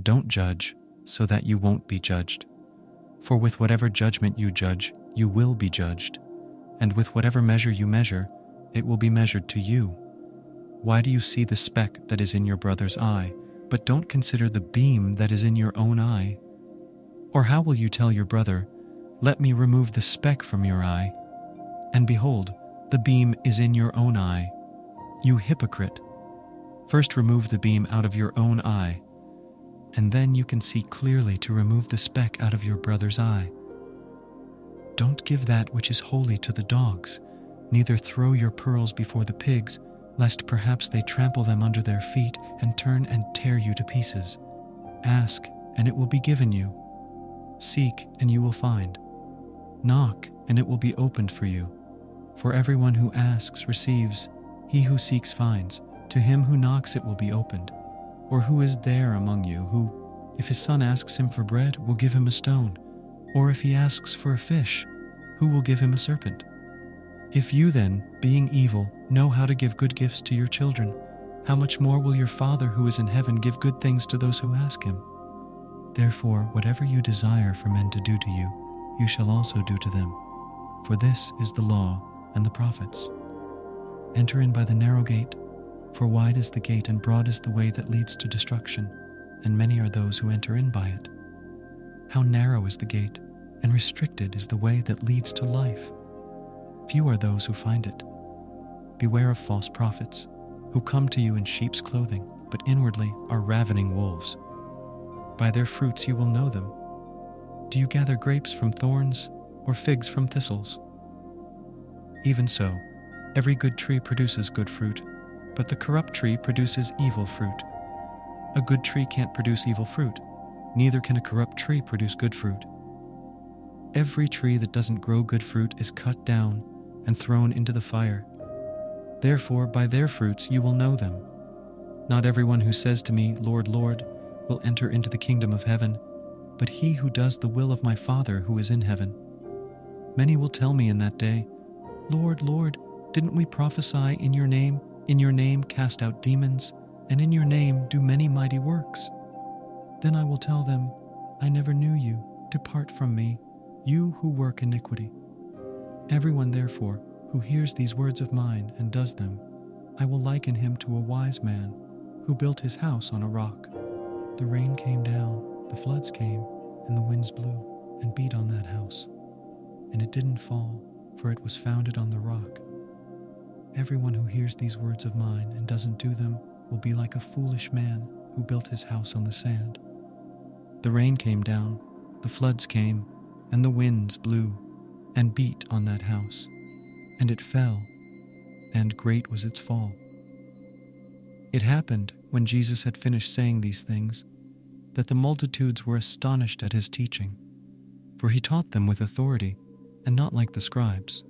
Don't judge, so that you won't be judged. For with whatever judgment you judge, you will be judged, and with whatever measure you measure, it will be measured to you. Why do you see the speck that is in your brother's eye, but don't consider the beam that is in your own eye? Or how will you tell your brother, "Let me remove the speck from your eye," and behold, the beam is in your own eye? You hypocrite! First remove the beam out of your own eye, and then you can see clearly to remove the speck out of your brother's eye. Don't give that which is holy to the dogs, neither throw your pearls before the pigs, lest perhaps they trample them under their feet and turn and tear you to pieces. Ask, and it will be given you. Seek, and you will find. Knock, and it will be opened for you. For everyone who asks receives, he who seeks finds, to him who knocks it will be opened. Or who is there among you who, if his son asks him for bread, will give him a stone? Or if he asks for a fish, who will give him a serpent? If you then, being evil, know how to give good gifts to your children, how much more will your Father who is in heaven give good things to those who ask him? Therefore, whatever you desire for men to do to you, you shall also do to them. For this is the law and the prophets. Enter in by the narrow gate, for wide is the gate and broad is the way that leads to destruction, and many are those who enter in by it. How narrow is the gate, and restricted is the way that leads to life. Few are those who find it. Beware of false prophets, who come to you in sheep's clothing, but inwardly are ravening wolves. By their fruits you will know them. Do you gather grapes from thorns, or figs from thistles? Even so, every good tree produces good fruit, but the corrupt tree produces evil fruit. A good tree can't produce evil fruit, neither can a corrupt tree produce good fruit. Every tree that doesn't grow good fruit is cut down and thrown into the fire. Therefore, by their fruits you will know them. Not everyone who says to me, "Lord, Lord," will enter into the kingdom of heaven, but he who does the will of my Father who is in heaven. Many will tell me in that day, "Lord, Lord, didn't we prophesy in your name cast out demons, and in your name do many mighty works?" Then I will tell them, "I never knew you. Depart from me, you who work iniquity." Everyone, therefore, who hears these words of mine and does them, I will liken him to a wise man who built his house on a rock. The rain came down, the floods came, and the winds blew and beat on that house. And it didn't fall, for it was founded on the rock. Everyone who hears these words of mine and doesn't do them will be like a foolish man who built his house on the sand. The rain came down, the floods came, and the winds blew and beat on that house, and it fell, and great was its fall. It happened, when Jesus had finished saying these things, that the multitudes were astonished at his teaching, for he taught them with authority, and not like the scribes.